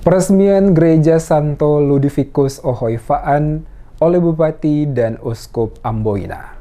Peresmian Gereja Santo Ludovicus Ohoy Faan oleh Bupati dan Uskup Amboina.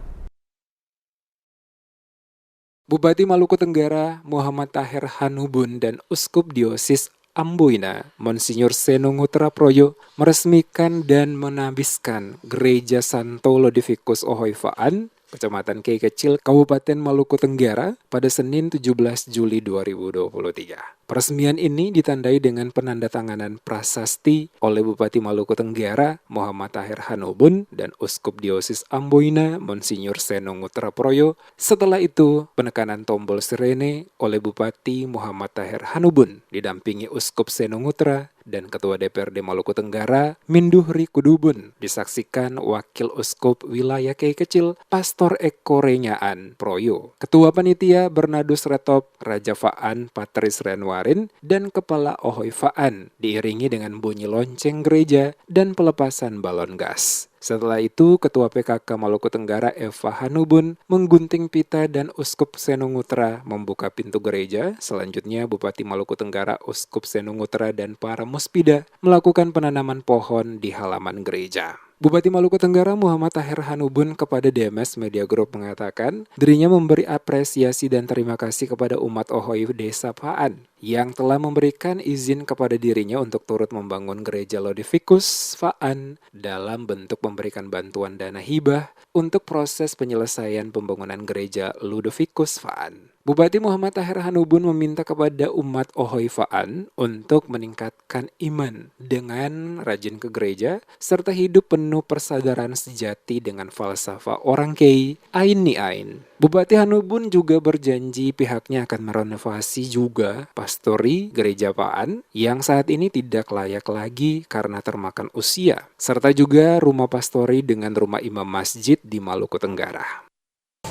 Bupati Maluku Tenggara Muhammad Taher Hanubun dan Uskup Diosis Amboina Monsinyur Seno Ngutra Proyo meresmikan dan menabiskan Gereja Santo Ludovicus Ohoy Faan, Kecamatan Kei Kecil, Kabupaten Maluku Tenggara pada Senin 17 Juli 2023. Peresmian ini ditandai dengan penandatanganan prasasti oleh Bupati Maluku Tenggara Muhammad Taher Hanubun dan Uskup Diosis Amboina Monsinyur Seno Ngutra Proyo. Setelah itu, penekanan tombol sirene oleh Bupati Muhammad Taher Hanubun didampingi Uskup Seno Ngutra dan Ketua DPRD Maluku Tenggara Minduhri Kudubun, disaksikan Wakil Uskup Wilayah Kei Kecil Pastor Eko Renyaan Proyo, Ketua Panitia Bernardus Retop Raja Faan Patris Renwarin, dan Kepala Ohoy Faan, diiringi dengan bunyi lonceng gereja dan pelepasan balon gas. Setelah itu, Ketua PKK Maluku Tenggara Eva Hanubun menggunting pita dan Uskup Seno Ngutra membuka pintu gereja. Selanjutnya, Bupati Maluku Tenggara, Uskup Seno Ngutra, dan para muspida melakukan penanaman pohon di halaman gereja. Bupati Maluku Tenggara Muhammad Taher Hanubun kepada DMS Media Group mengatakan dirinya memberi apresiasi dan terima kasih kepada umat Ohoy Desa Faan yang telah memberikan izin kepada dirinya untuk turut membangun Gereja Ludovicus Faan dalam bentuk memberikan bantuan dana hibah untuk proses penyelesaian pembangunan Gereja Ludovicus Faan. Bupati Muhammad Taher Hanubun meminta kepada umat Ohoy Faan untuk meningkatkan iman dengan rajin ke gereja serta hidup penuh persadaran sejati dengan falsafah orang Kei, Ain ni Ain. Bupati Hanubun juga berjanji pihaknya akan merenovasi juga pastori Gereja Faan yang saat ini tidak layak lagi karena termakan usia, serta juga rumah pastori dengan rumah imam masjid di Maluku Tenggara.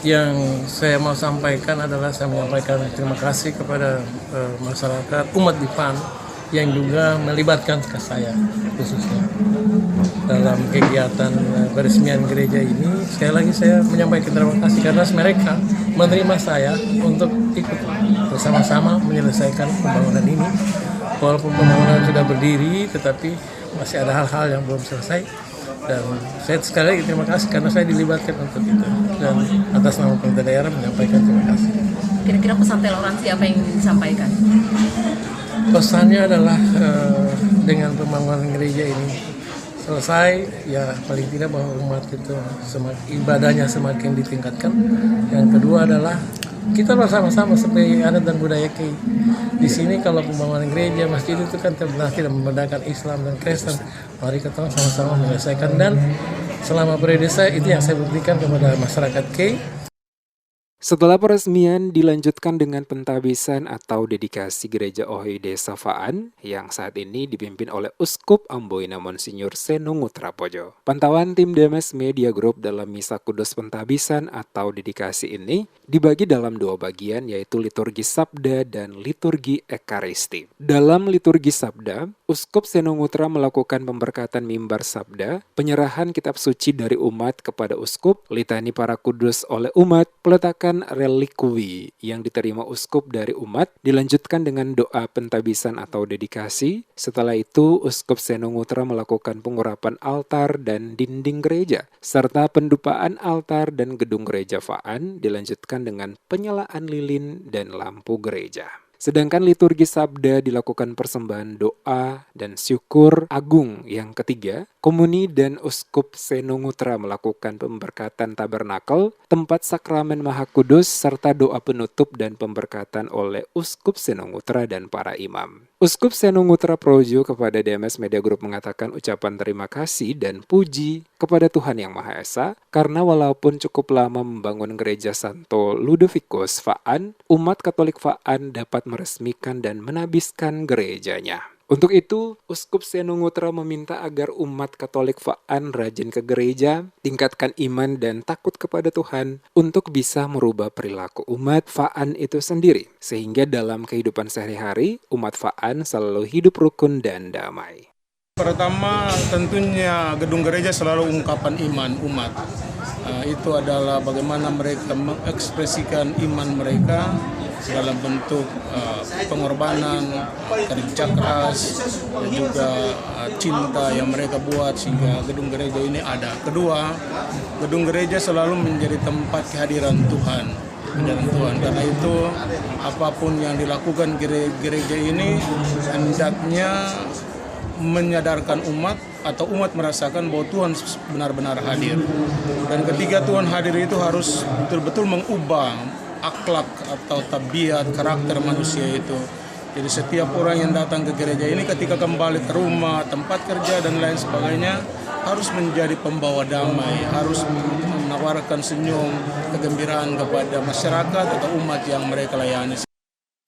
Yang saya mau sampaikan adalah saya menyampaikan terima kasih kepada masyarakat umat di Faan yang juga melibatkan ke saya khususnya dalam kegiatan peresmian gereja ini. Sekali lagi saya menyampaikan terima kasih karena mereka menerima saya untuk ikut bersama-sama menyelesaikan pembangunan ini. Walaupun pembangunan sudah berdiri, tetapi masih ada hal-hal yang belum selesai. Dan saya sekali lagi terima kasih karena saya dilibatkan untuk itu. Dan atas nama pemerintah daerah menyampaikan terima kasih. Kira-kira pesan toleransi apa yang ingin disampaikan? Pesannya adalah dengan pembangunan gereja ini selesai, ya paling tidak bahwa umat itu ibadahnya semakin ditingkatkan. Yang kedua adalah kita bersama-sama sebagai adat dan budaya Kei. Di sini kalau pembangunan gereja, masjid itu kan tidak membedakan Islam dan Kristen. Mari kita sama-sama menyelesaikan, dan selama periode saya itu yang saya buktikan kepada masyarakat Kei. Setelah peresmian dilanjutkan dengan pentabisan atau dedikasi Gereja Ohoy Desa Faan yang saat ini dipimpin oleh Uskup Amboina Monsinyur Seno Ngutra Proyo. Pantauan tim DMS Media Group dalam misa kudus pentabisan atau dedikasi ini dibagi dalam dua bagian, yaitu liturgi sabda dan liturgi ekaristi. Dalam liturgi sabda, Uskup Seno Ngutra melakukan pemberkatan mimbar sabda, penyerahan kitab suci dari umat kepada uskup, litani para kudus oleh umat, peletakan relikui yang diterima uskup dari umat, dilanjutkan dengan doa pentabisan atau dedikasi. Setelah itu, Uskup Seno Ngutra melakukan pengurapan altar dan dinding gereja, serta pendupaan altar dan gedung gereja Faan, dilanjutkan dengan penyalaan lilin dan lampu gereja. Sedangkan liturgi sabda dilakukan persembahan doa dan syukur agung yang ketiga. Komuni dan Uskup Seno Ngutra melakukan pemberkatan tabernakel, tempat sakramen Maha Kudus, serta doa penutup dan pemberkatan oleh Uskup Seno Ngutra dan para imam. Uskup Seno Ngutra Proyo kepada DMS Media Group mengatakan ucapan terima kasih dan puji kepada Tuhan Yang Maha Esa, karena walaupun cukup lama membangun Gereja Santo Ludovicus Faan, umat Katolik Faan dapat meresmikan dan menabiskan gerejanya. Untuk itu, Uskup Seno Ngutra meminta agar umat Katolik Faan rajin ke gereja, tingkatkan iman dan takut kepada Tuhan untuk bisa merubah perilaku umat Faan itu sendiri, sehingga dalam kehidupan sehari-hari, umat Faan selalu hidup rukun dan damai. Pertama, tentunya gedung gereja selalu ungkapan iman umat. Itu adalah bagaimana mereka mengekspresikan iman mereka dalam bentuk pengorbanan, kerja keras, dan juga cinta yang mereka buat sehingga gedung gereja ini ada. Kedua, gedung gereja selalu menjadi tempat kehadiran Tuhan. Karena itu apapun yang dilakukan gereja ini hendaknya menyadarkan umat atau umat merasakan bahwa Tuhan benar-benar hadir. Dan ketika Tuhan hadir itu harus betul-betul mengubah akhlak atau tabiat karakter manusia itu. Jadi setiap orang yang datang ke gereja ini ketika kembali ke rumah, tempat kerja dan lain sebagainya harus menjadi pembawa damai, harus menawarkan senyum, kegembiraan kepada masyarakat atau umat yang mereka layani.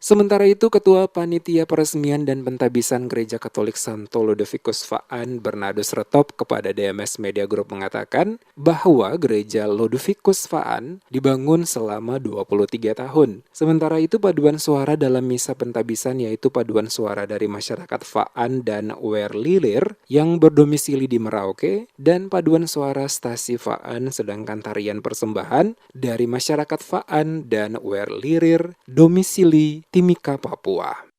Sementara itu, Ketua Panitia Peresmian dan Pentabisan Gereja Katolik Santo Lodovicus Faan Bernardus Retop kepada DMS Media Group mengatakan bahwa Gereja Lodovicus Faan dibangun selama 23 tahun. Sementara itu, paduan suara dalam misa pentabisan yaitu paduan suara dari masyarakat Faan dan Werlilir yang berdomisili di Merauke dan paduan suara stasi Faan, sedangkan tarian persembahan dari masyarakat Faan dan Werlilir domisili Timika, Papua.